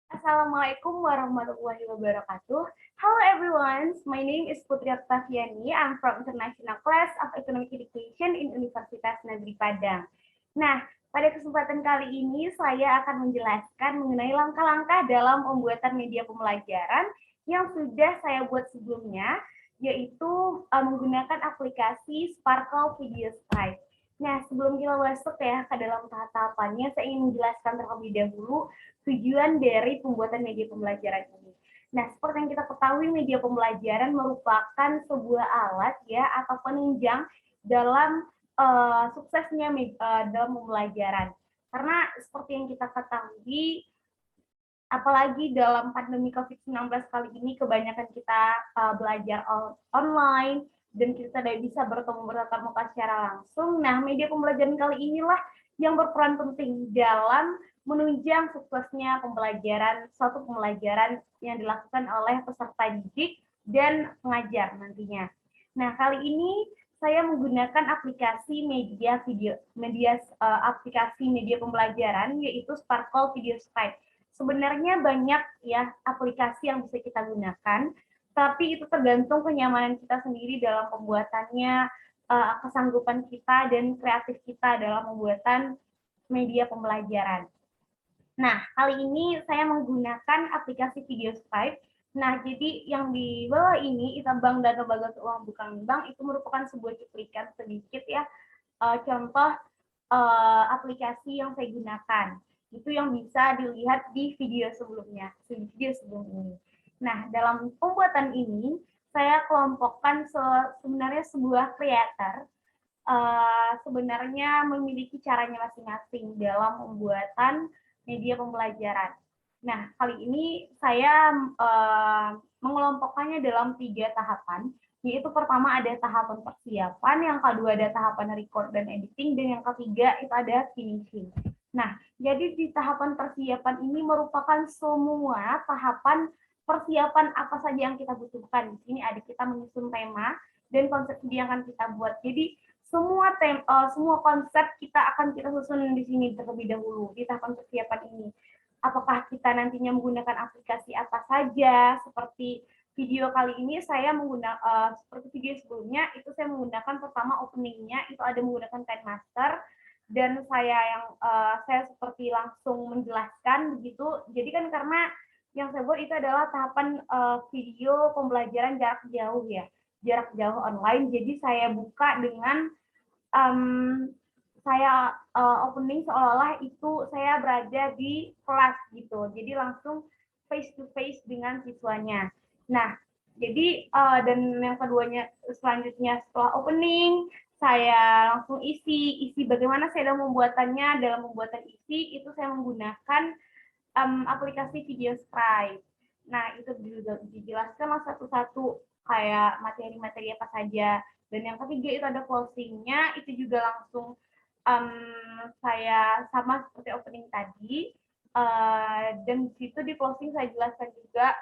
Assalamualaikum warahmatullahi wabarakatuh. Hello everyone, my name is Putri Octaviani. I'm from International Class of Economic Education in Universitas Negeri Padang. Nah, pada kesempatan kali ini saya akan menjelaskan mengenai langkah-langkah dalam pembuatan media pembelajaran yang sudah saya buat sebelumnya, yaitu menggunakan aplikasi Sparkle Video Scribe. Nah, sebelum kita masuk ya ke dalam tahap-tahapannya, saya ingin menjelaskan terlebih dahulu tujuan dari pembuatan media pembelajaran ini. Nah, seperti yang kita ketahui, media pembelajaran merupakan sebuah alat ya atau penunjang dalam suksesnya dalam pembelajaran. Karena seperti yang kita ketahui, apalagi dalam pandemi COVID-19 kali ini, kebanyakan kita belajar online dan kita tidak bisa bertemu bertatap muka secara langsung. Nah, media pembelajaran kali inilah yang berperan penting dalam menunjang suksesnya suatu pembelajaran yang dilakukan oleh peserta didik dan pengajar nantinya. Nah, kali ini saya menggunakan aplikasi aplikasi media pembelajaran, yaitu Sparkle Video Skype. Sebenarnya banyak ya aplikasi yang bisa kita gunakan, tapi itu tergantung kenyamanan kita sendiri dalam pembuatannya, kesanggupan kita dan kreatif kita dalam pembuatan media pembelajaran. Nah, kali ini saya menggunakan aplikasi Video Skype. Nah, jadi yang di bawah ini, Bank dan Lembaga Keuangan Bukan Bank, itu merupakan sebuah cuplikan sedikit ya, contoh aplikasi yang saya gunakan. Itu yang bisa dilihat di video sebelumnya, video sebelum ini. Nah, dalam pembuatan ini, saya kelompokkan sebenarnya sebuah creator sebenarnya memiliki caranya masing-masing dalam pembuatan media pembelajaran. Nah, kali ini saya mengelompokkannya dalam 3 tahapan, yaitu pertama ada tahapan persiapan, yang kedua ada tahapan record dan editing, dan yang ketiga itu ada finishing. Nah, jadi di tahapan persiapan ini merupakan semua tahapan persiapan apa saja yang kita butuhkan. Di sini ada kita menyusun tema dan konsep video yang akan kita buat. Jadi semua konsep akan kita susun di sini terlebih dahulu di tahapan persiapan ini. Apakah kita nantinya menggunakan aplikasi apa saja, seperti video kali ini saya menggunakan seperti video sebelumnya itu saya menggunakan pertama openingnya itu ada menggunakan KineMaster, dan saya seperti langsung menjelaskan begitu. Jadi kan karena yang saya buat itu adalah tahapan video pembelajaran jarak jauh ya, jarak jauh online. Jadi saya buka dengan saya opening seolah-olah itu saya berada di kelas gitu. Jadi langsung face to face dengan siswanya. Nah, jadi dan yang keduanya selanjutnya setelah opening saya langsung isi bagaimana saya dalam membuatannya. Dalam pembuatan isi itu saya menggunakan aplikasi Video Scribe. Nah, itu juga dijelaskan satu-satu kayak materi-materi apa saja. Dan yang ketiga itu ada closing-nya, itu juga langsung saya sama seperti opening tadi. Dan di situ di closing saya jelaskan juga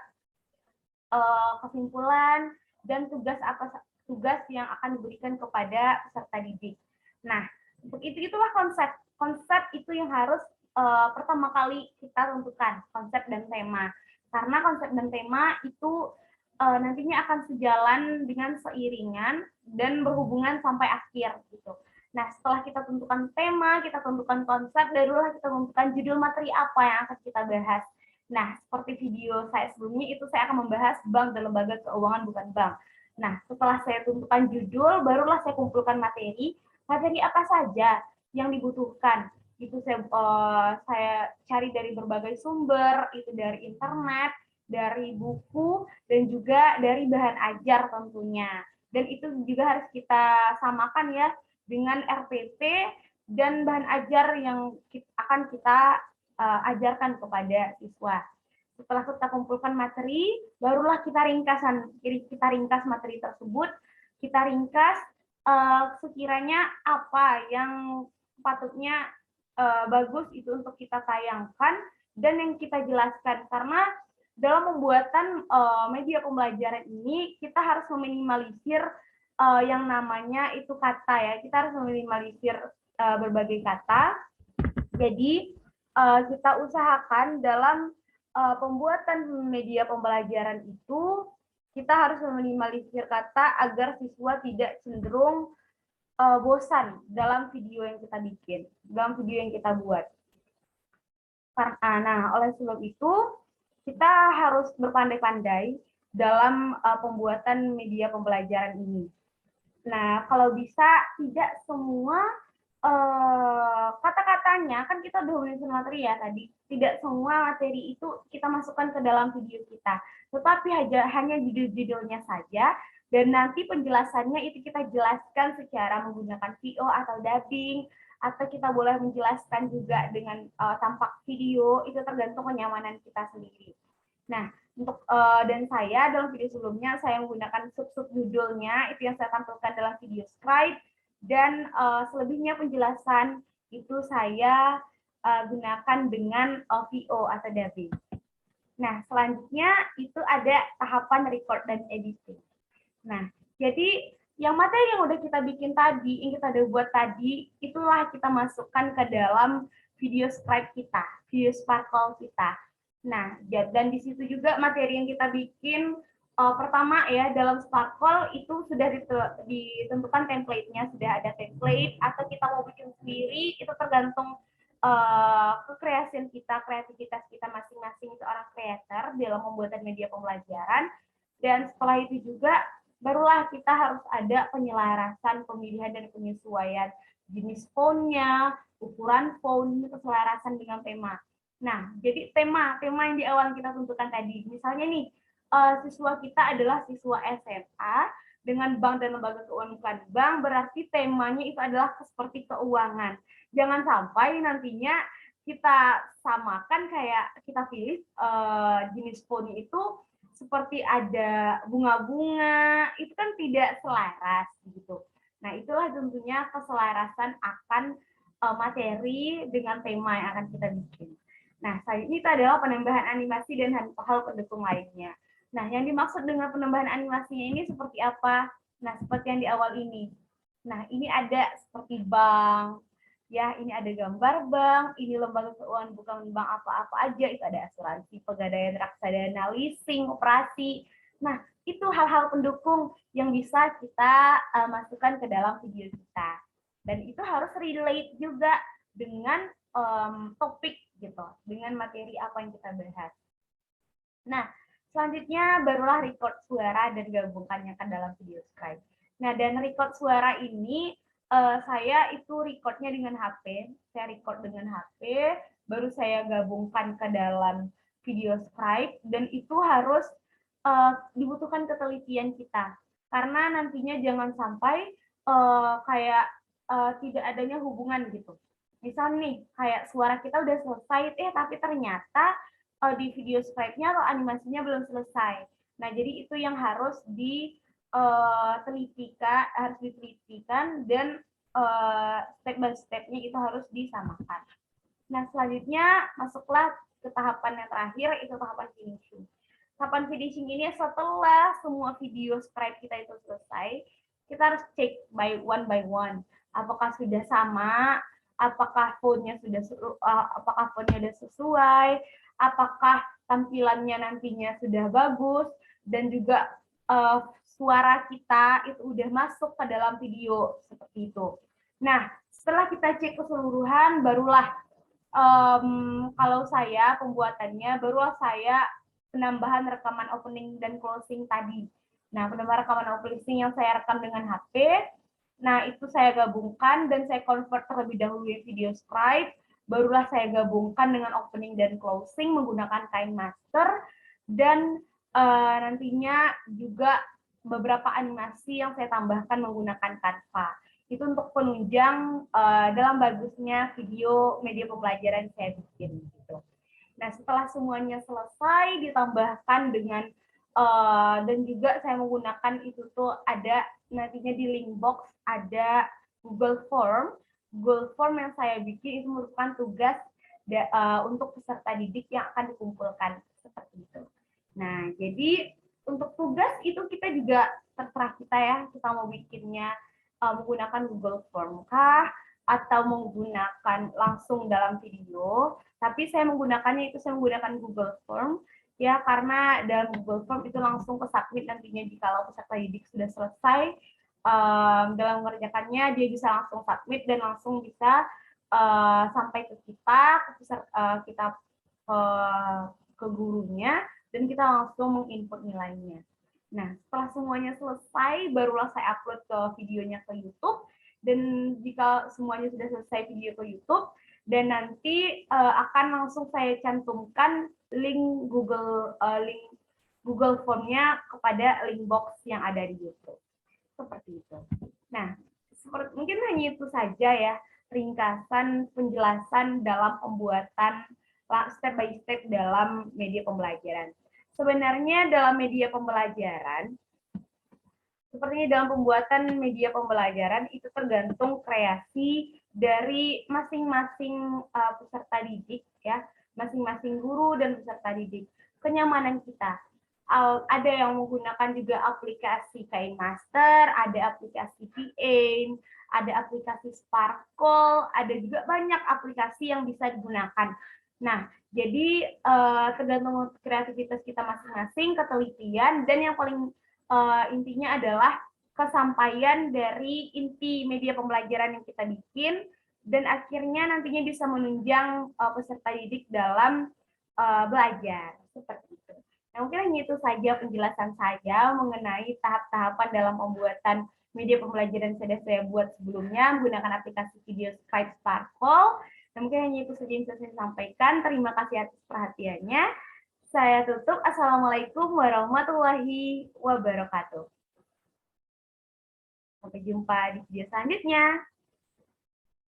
kesimpulan dan tugas yang akan diberikan kepada peserta didik. Nah, untuk itulah konsep itu yang harus pertama kali kita tentukan, konsep dan tema. Karena konsep dan tema itu nantinya akan sejalan dengan seiringan dan berhubungan sampai akhir gitu. Nah, setelah kita tentukan tema, kita tentukan konsep, barulah kita tentukan judul materi apa yang akan kita bahas. Nah, seperti video saya sebelumnya itu saya akan membahas bank dan lembaga keuangan bukan bank. Nah, setelah saya tentukan judul, barulah saya kumpulkan materi apa saja yang dibutuhkan. Itu saya cari dari berbagai sumber, itu dari internet, dari buku, dan juga dari bahan ajar tentunya. Dan itu juga harus kita samakan ya dengan RPP dan bahan ajar yang akan kita ajarkan kepada siswa. Setelah kita kumpulkan materi, barulah kita ringkas materi tersebut, kita ringkas sekiranya apa yang patutnya bagus itu untuk kita tayangkan dan yang kita jelaskan. Karena dalam pembuatan media pembelajaran ini kita harus meminimalisir yang namanya itu kata ya. Kita harus meminimalisir berbagai kata. Jadi kita usahakan dalam pembuatan media pembelajaran itu kita harus meminimalisir kata agar siswa tidak cenderung bosan dalam video yang kita bikin, dalam video yang kita buat. Nah, oleh sebab itu kita harus berpandai-pandai dalam pembuatan media pembelajaran ini. Nah, kalau bisa tidak semua kata-katanya, kan kita udah menyusun materi ya tadi, tidak semua materi itu kita masukkan ke dalam video kita, tetapi hanya judul-judulnya saja, dan nanti penjelasannya itu kita jelaskan secara menggunakan VO atau dubbing, atau kita boleh menjelaskan juga dengan tampak video, itu tergantung kenyamanan kita sendiri. Nah, untuk dan saya dalam video sebelumnya saya menggunakan sub-sub judulnya itu yang saya tampilkan dalam video scribe, dan selebihnya penjelasan itu saya gunakan dengan VO atau dubbing. Nah, selanjutnya itu ada tahapan record dan editing. Nah, jadi yang materi yang udah kita bikin tadi, yang kita udah buat tadi, itulah kita masukkan ke dalam video scribe kita, video sparkle kita. Nah, dan di situ juga materi yang kita bikin pertama ya, dalam sparkle itu sudah ditentukan template-nya, sudah ada template, atau kita mau bikin sendiri, itu tergantung kekreasian kita, kreativitas kita masing-masing seorang creator dalam pembuatan media pembelajaran. Dan setelah itu juga barulah kita harus ada penyelarasan, pemilihan dan penyesuaian jenis font-nya, ukuran font, keselarasan dengan tema. Nah, jadi tema yang di awal kita tentukan tadi, misalnya nih, siswa kita adalah siswa SMA dengan bank dan lembaga keuangan bukan bank, berarti temanya itu adalah seperti keuangan. Jangan sampai nantinya kita samakan kayak kita pilih jenis font itu seperti ada bunga-bunga, itu kan tidak selaras gitu. Nah, itulah tentunya keselarasan akan materi dengan tema yang akan kita bikin. Nah, ini adalah penambahan animasi dan hal pendukung lainnya. Nah, yang dimaksud dengan penambahan animasinya ini seperti apa? Nah, seperti yang di awal ini. Nah, ini ada seperti bank, ya, ini ada gambar bank, ini lembaga keuangan bukan bank apa-apa aja, itu ada asuransi, pegadaian, reksadana, leasing, operasi. Nah, itu hal-hal pendukung yang bisa kita masukkan ke dalam video kita. Dan itu harus relate juga dengan topik gitu, dengan materi apa yang kita bahas. Nah, selanjutnya barulah record suara dan gabungkannya ke dalam video scribe. Nah, dan record suara ini saya itu recordnya dengan HP, saya record dengan HP, baru saya gabungkan ke dalam video scribe, dan itu harus dibutuhkan ketelitian kita, karena nantinya jangan sampai kayak tidak adanya hubungan gitu. Misal nih, kayak suara kita udah selesai, tapi ternyata di video scribe-nya atau animasinya belum selesai. Nah, jadi itu yang harus ditelitikan dan step by step-nya itu harus disamakan. Nah, selanjutnya masuklah ke tahapan yang terakhir, itu tahapan finishing. Tahapan finishing ini setelah semua video scribe kita itu selesai, kita harus cek by one. Apakah sudah sama, apakah font-nya sudah sesuai, apakah tampilannya nantinya sudah bagus, dan juga suara kita itu udah masuk ke dalam video seperti itu. Nah, setelah kita cek keseluruhan, barulah kalau saya pembuatannya, barulah saya penambahan rekaman opening dan closing tadi. Nah, penambahan rekaman opening yang saya rekam dengan HP, nah itu saya gabungkan dan saya convert terlebih dahulu di video scribe, barulah saya gabungkan dengan opening dan closing menggunakan KineMaster, dan nantinya juga beberapa animasi yang saya tambahkan menggunakan Canva. Itu untuk penunjang dalam bagusnya video media pembelajaran saya bikin gitu. Nah, setelah semuanya selesai ditambahkan dengan dan juga saya menggunakan itu tuh ada nantinya di link box ada Google Form yang saya bikin itu merupakan tugas untuk peserta didik yang akan dikumpulkan seperti itu. Nah, jadi untuk tugas itu kita juga terserah kita ya, kita mau bikinnya menggunakan Google Form kah, atau menggunakan langsung dalam video, tapi saya menggunakannya itu saya menggunakan Google Form ya, karena dalam Google Form itu langsung ke submit nantinya jika peserta didik sudah selesai dalam mengerjakannya, dia bisa langsung submit dan langsung bisa sampai ke kita, kita ke gurunya, dan kita langsung menginput nilainya. Nah, setelah semuanya selesai, barulah saya upload ke videonya ke YouTube. Dan jika semuanya sudah selesai video ke YouTube, dan nanti akan langsung saya cantumkan link Google Form-nya kepada link box yang ada di YouTube. Seperti itu. Nah, mungkin hanya itu saja ya, ringkasan penjelasan dalam pembuatan step by step dalam media pembelajaran. Sebenarnya dalam media pembelajaran, sepertinya dalam pembuatan media pembelajaran itu tergantung kreasi dari masing-masing peserta didik ya, masing-masing guru dan peserta didik. Kenyamanan kita. Ada yang menggunakan juga aplikasi KineMaster, ada aplikasi VAIM, ada aplikasi Sparkle, ada juga banyak aplikasi yang bisa digunakan. Nah, jadi tergantung kreativitas kita masing-masing, ketelitian, dan yang paling intinya adalah kesampaian dari inti media pembelajaran yang kita bikin, dan akhirnya nantinya bisa menunjang peserta didik dalam belajar. Seperti itu. Nah, mungkin hanya itu saja penjelasan saya mengenai tahap-tahapan dalam pembuatan media pembelajaran yang sudah saya buat sebelumnya menggunakan aplikasi video Skype Sparkle. Nah, mungkin hanya itu saja yang saya sampaikan. Terima kasih atas perhatiannya. Saya tutup. Assalamualaikum warahmatullahi wabarakatuh. Sampai jumpa di video selanjutnya.